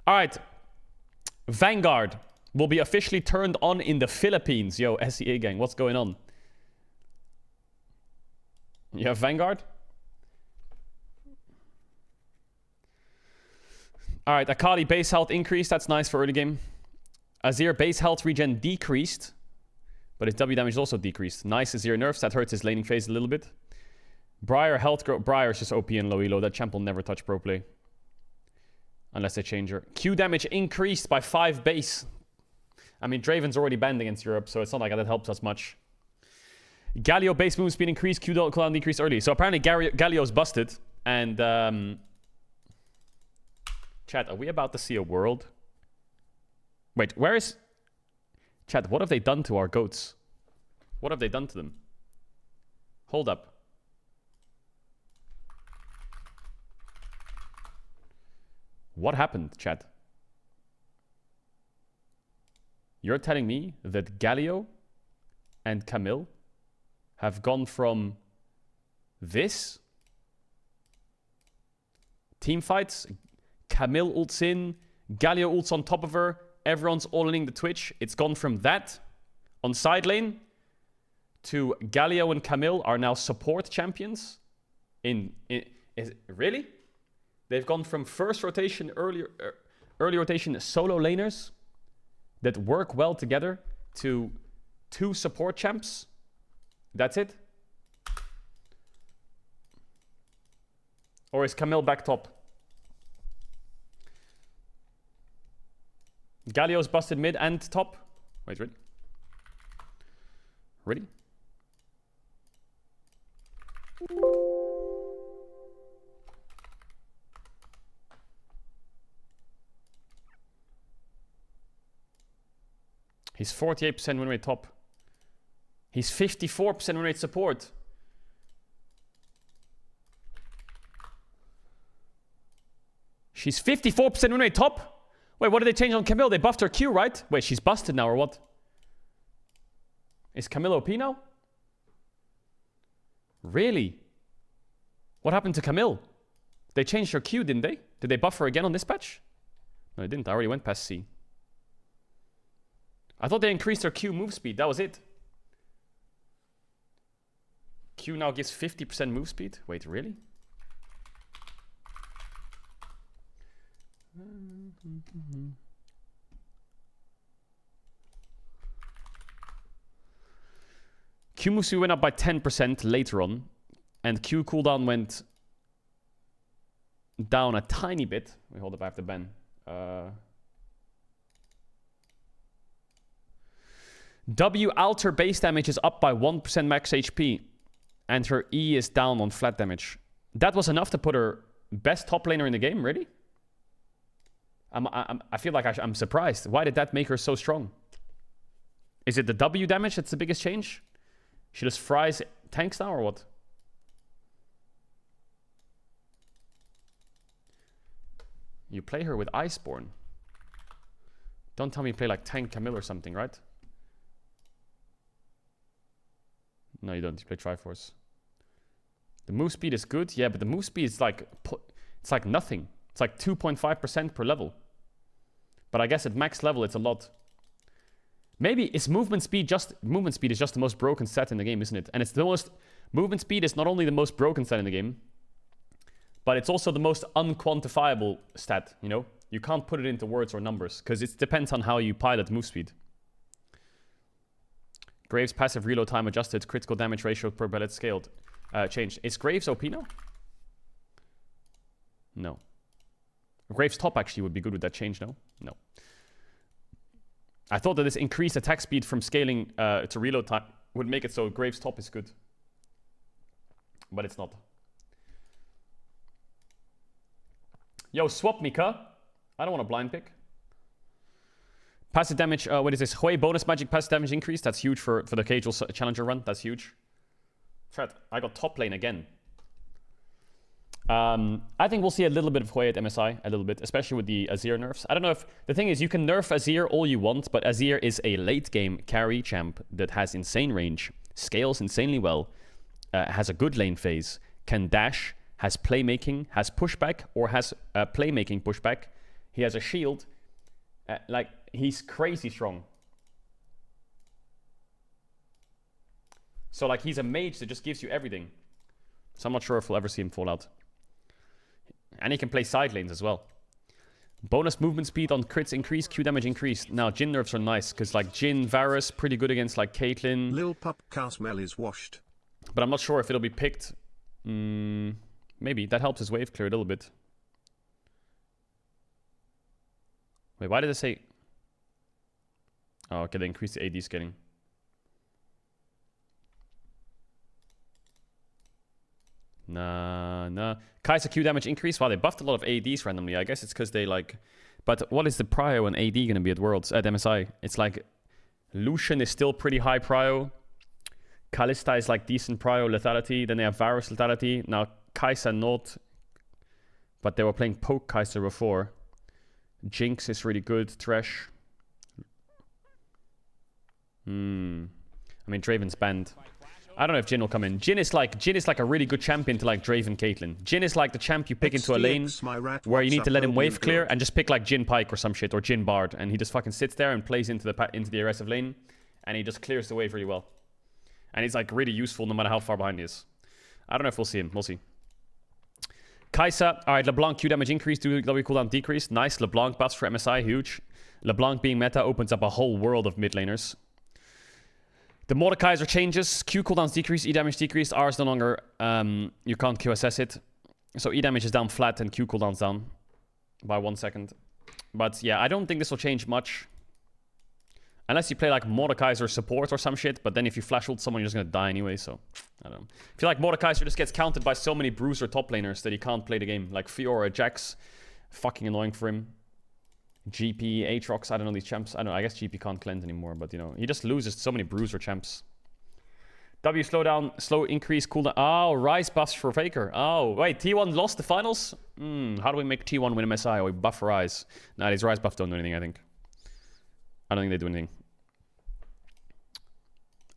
All right. Vanguard will be officially turned on in the Philippines. Yo, SEA gang, what's going on? You have Vanguard? All right, Akali base health increased. That's nice for early game. Azir base health regen decreased, but his W damage also decreased. Nice Azir nerfs. That hurts his laning phase a little bit. Briar health growth. Briar is just OP and low elo. That champ will never touch pro play. Unless they change her. Q damage increased by 5 base. I mean, Draven's already banned against Europe, so it's not like that helps us much. Galio base move speed increased. Q cooldown decreased early. So apparently Galio's busted. And chat, are we about to see a world? Wait, where is... Chat, what have they done to our goats? What have they done to them? Hold up. What happened, chat? You're telling me that Galio and Camille have gone from this team fights, Camille ults in, Galio ults on top of her, everyone's all-inning the Twitch. It's gone from that on side lane to Galio and Camille are now support champions. Really? They've gone from first rotation, early rotation solo laners that work well together to 2 support champs. That's it? Or is Camille back top? Galio's busted mid and top. Wait, ready? Ready? He's 48% win rate top. He's 54% win rate support. She's 54% win rate top? Wait, what did they change on Camille? They buffed her Q, right? Wait, she's busted now or what? Is Camille OP now? Really? What happened to Camille? They changed her Q, didn't they? Did they buff her again on this patch? No, they didn't. I already went past C. I thought they increased her Q move speed. That was it. Q now gives 50% move speed. Wait, really? Q move speed went up by 10% later on. And Q cooldown went down a tiny bit. Wait, hold up, I have to ban. W alter base damage is up by 1% max HP. And her E is down on flat damage. That was enough to put her best top laner in the game, really? I feel like I'm surprised. Why did that make her so strong? Is it the W damage that's the biggest change? She just fries tanks now or what? You play her with Iceborne. Don't tell me you play like Tank Camille or something, right? No, you don't. You play Triforce. The move speed is good. Yeah, but the move speed is like... It's like nothing. It's like 2.5% per level. But I guess at max level, it's a lot. Maybe it's movement speed just... Movement speed is just the most broken stat in the game, isn't it? And it's the most... Movement speed is not only the most broken stat in the game, but it's also the most unquantifiable stat, you know? You can't put it into words or numbers, because it depends on how you pilot move speed. Graves' passive reload time adjusted, critical damage ratio per bullet scaled. Changed. Is Graves OP now? No. Graves top actually would be good with that change, no? No. I thought that this increased attack speed from scaling to reload time would make it so Graves top is good. But it's not. Yo, swap Mika. I don't want a blind pick. Passive damage, what is this? Hui bonus magic passive damage increase. That's huge for the Caedrel challenger run. That's huge. Fred, I got top lane again. I think we'll see a little bit of Hui at MSI, a little bit, especially with the Azir nerfs. I don't know if... The thing is, you can nerf Azir all you want, but Azir is a late-game carry champ that has insane range, scales insanely well, has a good lane phase, can dash, has playmaking, has pushback, or has playmaking pushback. He has a shield. Like, he's crazy strong. So, like, he's a mage that just gives you everything. So I'm not sure if we'll ever see him fall out. And he can play side lanes as well. Bonus movement speed on crits increase, Q damage increased. Now, Jhin nerfs are nice, because, like, Jhin, Varus, pretty good against, like, Caitlyn. Lil Pup Casmel is washed. But I'm not sure if it'll be picked. Maybe. That helps his wave clear a little bit. Wait, why did it say... Oh, okay, they increased the AD scaling. Nah. Kai'Sa Q damage increase. Wow, they buffed a lot of ADs randomly. I guess it's because they like... But what is the prio and AD going to be at Worlds, at MSI? It's like... Lucian is still pretty high prio. Kalista is like decent prio lethality. Then they have Varus lethality. Now Kai'Sa not. But they were playing poke Kai'Sa before. Jinx is really good. Thresh. I mean, Draven's banned. I don't know if Jhin will come in. Jhin is like a really good champion to like Draven Caitlyn. Jhin is like the champ you pick into a lane where you need to let him wave clear and just pick like Jhin Pike or some shit or Jhin Bard, and he just fucking sits there and plays into the aggressive lane, and he just clears the wave really well. And he's like really useful no matter how far behind he is. I don't know if we'll see him. We'll see. Kai'Sa. All right, LeBlanc Q damage increase, W cooldown decrease. Nice. LeBlanc buffs for MSI, huge. LeBlanc being meta opens up a whole world of mid laners. The Mordekaiser changes. Q cooldowns decrease, E damage decrease. R is no longer, you can't QSS it. So E damage is down flat and Q cooldowns down by 1 second. But yeah, I don't think this will change much. Unless you play like Mordekaiser support or some shit. But then if you flash ult someone, you're just going to die anyway. So, I don't know. I feel like Mordekaiser just gets counted by so many bruiser top laners that he can't play the game. Like Fiora, Jax. Fucking annoying for him. GP, Aatrox, I don't know these champs. I don't know, I guess GP can't cleanse anymore, but you know, he just loses so many bruiser champs. W slowdown, slow increase, cooldown. Oh, Rise buffs for Faker. Oh, wait, T1 lost the finals? How do we make T1 win MSI? Or we buff Rise? Nah, these Rise buffs don't do anything, I think. I don't think they do anything.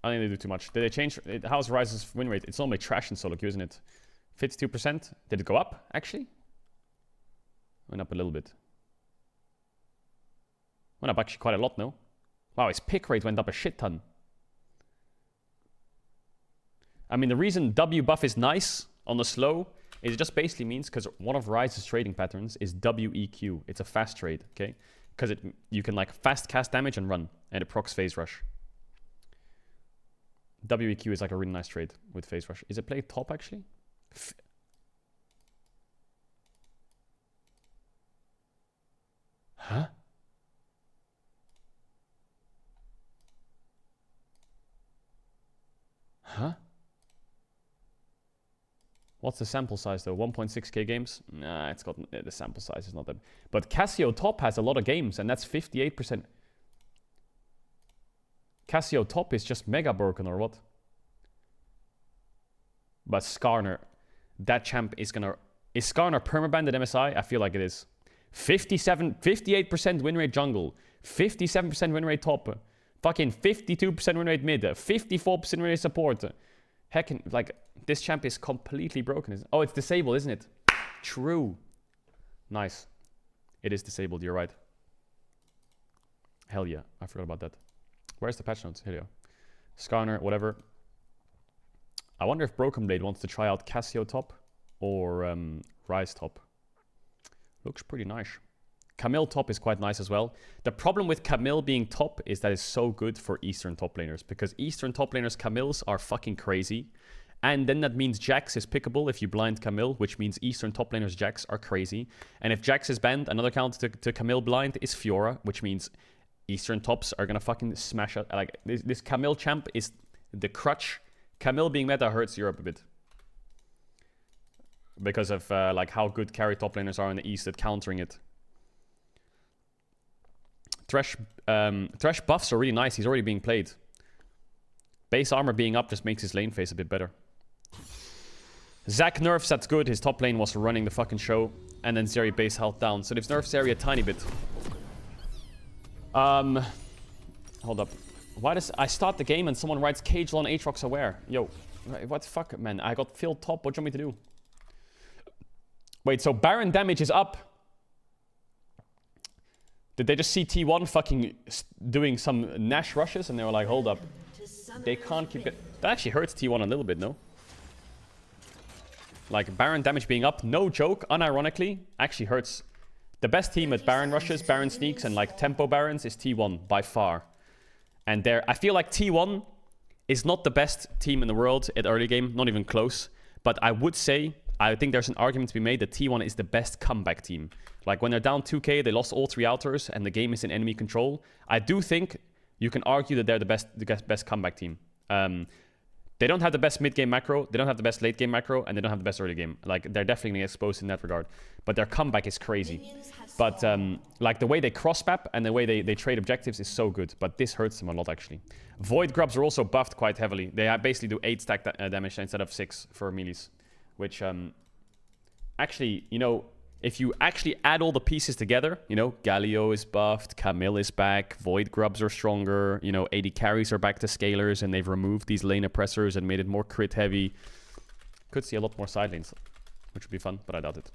I think they do too much. Did they change? How's Rise's win rate? It's normally trash in solo queue, isn't it? 52%? Did it go up, actually? Went up a little bit. Went up actually quite a lot, no? Wow, his pick rate went up a shit ton. I mean, the reason W buff is nice on the slow is it just basically means because one of Rise's trading patterns is WEQ. It's a fast trade, okay? Because you can like fast cast damage and run, and it procs phase rush. WEQ is like a really nice trade with phase rush. Is it played top actually? Huh? Huh? What's the sample size though? 1.6k games? Nah, it's got the sample size is not that. But Cassio top has a lot of games, and that's 58%. Cassio top is just mega broken or what? But Skarner, that champ is gonna... Is Skarner permabanned at MSI? I feel like it is. 58% win rate jungle, 57% win rate top. Fucking 52% win rate mid, 54% win rate support. Heck, like, this champ is completely broken. Oh, it's disabled, isn't it? True. Nice. It is disabled, you're right. Hell yeah, I forgot about that. Where's the patch notes? Here you go. Skarner, whatever. I wonder if Broken Blade wants to try out Cassio top or Rise top. Looks pretty nice. Camille top is quite nice as well. The problem with Camille being top is that it's so good for Eastern top laners, because Eastern top laners Camilles are fucking crazy. And then that means Jax is pickable if you blind Camille, which means Eastern top laners Jax are crazy. And if Jax is banned, another counter to Camille blind is Fiora, which means Eastern tops are gonna fucking smash out. Like, this Camille champ is the crutch. Camille being meta hurts Europe a bit. Because of like how good carry top laners are in the East at countering it. Thresh buffs are really nice. He's already being played. Base armor being up just makes his lane phase a bit better. Zac nerfs, that's good. His top lane was running the fucking show. And then Zeri base health down. So they've nerfed Zeri a tiny bit. Hold up. Why does I start the game and someone writes Caedrel and Aatrox aware? Yo, what the fuck, man? I got filled top. What do you want me to do? Wait, so Baron damage is up. Did they just see T1 fucking doing some Nash rushes and they were like, hold up. They can't keep it. That actually hurts T1 a little bit, no? Like Baron damage being up, no joke, unironically, actually hurts. The best team at Baron rushes, Baron sneaks, and like tempo Barons is T1 by far. And I feel like T1 is not the best team in the world at early game, not even close. But I would say, I think there's an argument to be made that T1 is the best comeback team. Like when they're down 2k, they lost all 3 outers, and the game is in enemy control. I do think you can argue that they're the best comeback team. They don't have the best mid-game macro, they don't have the best late-game macro, and they don't have the best early game. Like, they're definitely going to get exposed in that regard. But their comeback is crazy. But, like, the way they cross-map and the way they trade objectives is so good. But this hurts them a lot, actually. Void Grubs are also buffed quite heavily. They basically do 8 stack damage instead of 6 for melees. Which, actually, you know, if you actually add all the pieces together, you know, Galio is buffed, Camille is back, Void Grubs are stronger, you know, AD carries are back to scalers, and they've removed these lane oppressors and made it more crit heavy. Could see a lot more side lanes, which would be fun, but I doubt it.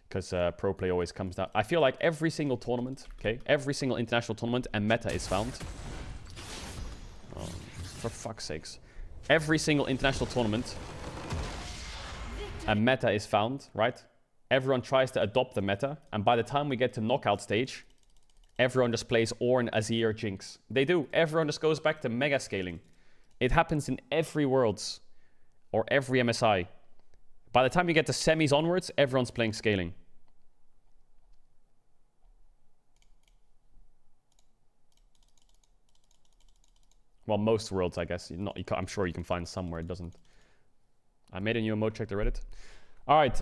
Because pro play always comes down. I feel like every single tournament, okay, every single international tournament, a meta is found. Oh, for fuck's sakes. Every single international tournament, a meta is found, right? Everyone tries to adopt the meta, and by the time we get to knockout stage, everyone just plays Ornn, Azir, Jinx. They do. Everyone just goes back to mega scaling. It happens in every Worlds or every MSI. By the time you get to semis onwards, everyone's playing scaling. Well, most Worlds, I guess. I'm sure you can find somewhere it doesn't. I made a new emote, check the Reddit. All right.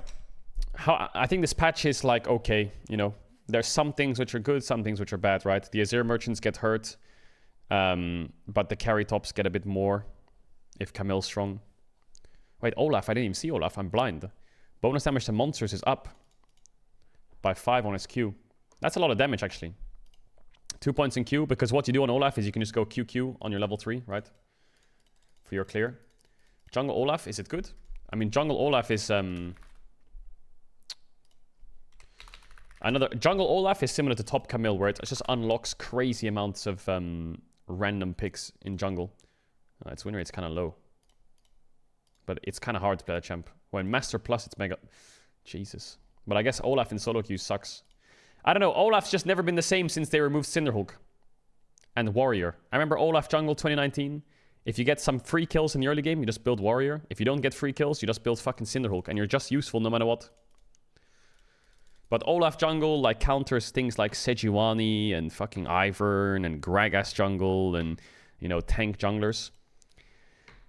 I think this patch is like, okay, you know, there's some things which are good, some things which are bad, right? The Azir merchants get hurt, but the carry tops get a bit more if Camille's strong. Wait, Olaf, I didn't even see Olaf, I'm blind. Bonus damage to monsters is up by 5 on his Q. That's a lot of damage, actually. 2 points in Q, because what you do on Olaf is you can just go QQ on your level 3, right? For your clear. Jungle Olaf, is it good? I mean, Jungle Olaf is... Jungle Olaf is similar to top Camille, where it just unlocks crazy amounts of random picks in jungle. Its win rate's kind of low. But it's kind of hard to play that champ. When Master Plus, it's mega... Jesus. But I guess Olaf in solo queue sucks. I don't know, Olaf's just never been the same since they removed Cinderhook. And Warrior. I remember Olaf jungle 2019. If you get some free kills in the early game, you just build Warrior. If you don't get free kills, you just build fucking Cinderhook. And you're just useful no matter what. But Olaf jungle like counters things like Sejuani and fucking Ivern and Gragas jungle and, you know, tank junglers.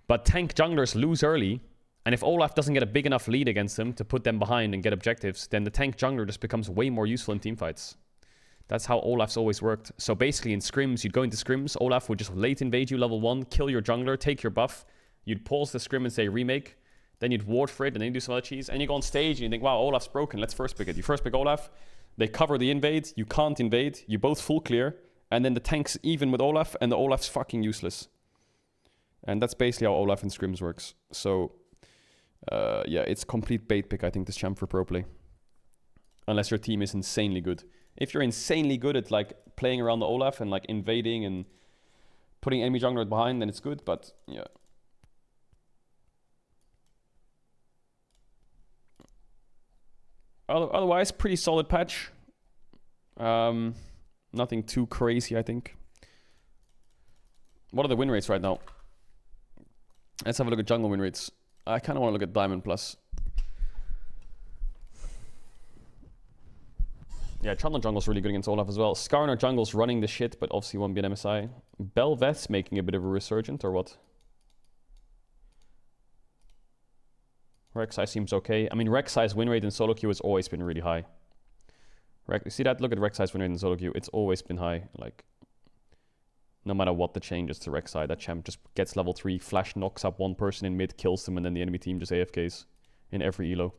But tank junglers lose early, and if Olaf doesn't get a big enough lead against them to put them behind and get objectives, then the tank jungler just becomes way more useful in teamfights. That's how Olaf's always worked. So basically in scrims, you'd go into scrims, Olaf would just late invade you level 1, kill your jungler, take your buff, you'd pause the scrim and say remake, then you'd ward for it, and then you do some other cheese, and you go on stage and you think, wow, Olaf's broken, let's first pick it. You first pick Olaf, they cover the invade, you can't invade, you both full clear, and then the tank's even with Olaf, and the Olaf's fucking useless. And that's basically how Olaf in scrims works. So, yeah, it's complete bait pick, I think, this champ for pro play. Unless your team is insanely good. If you're insanely good at, like, playing around the Olaf and, like, invading and putting enemy jungler behind, then it's good, but, yeah. Otherwise, pretty solid patch. Nothing too crazy, I think. What are the win rates right now? Let's have a look at jungle win rates. I kind of want to look at Diamond Plus. Yeah, Chandler jungle's really good against Olaf as well. Skarner jungle's running the shit, but obviously won't be an MSI. Belveth's making a bit of a resurgent, or what? Rek'Sai seems okay. I mean, Rek'Sai's win rate in solo queue has always been really high. You see that? Look at Rek'Sai's win rate in solo queue. It's always been high. Like, no matter what the changes to Rek'Sai, that champ just gets level 3, flash knocks up one person in mid, kills them, and then the enemy team just AFKs in every elo.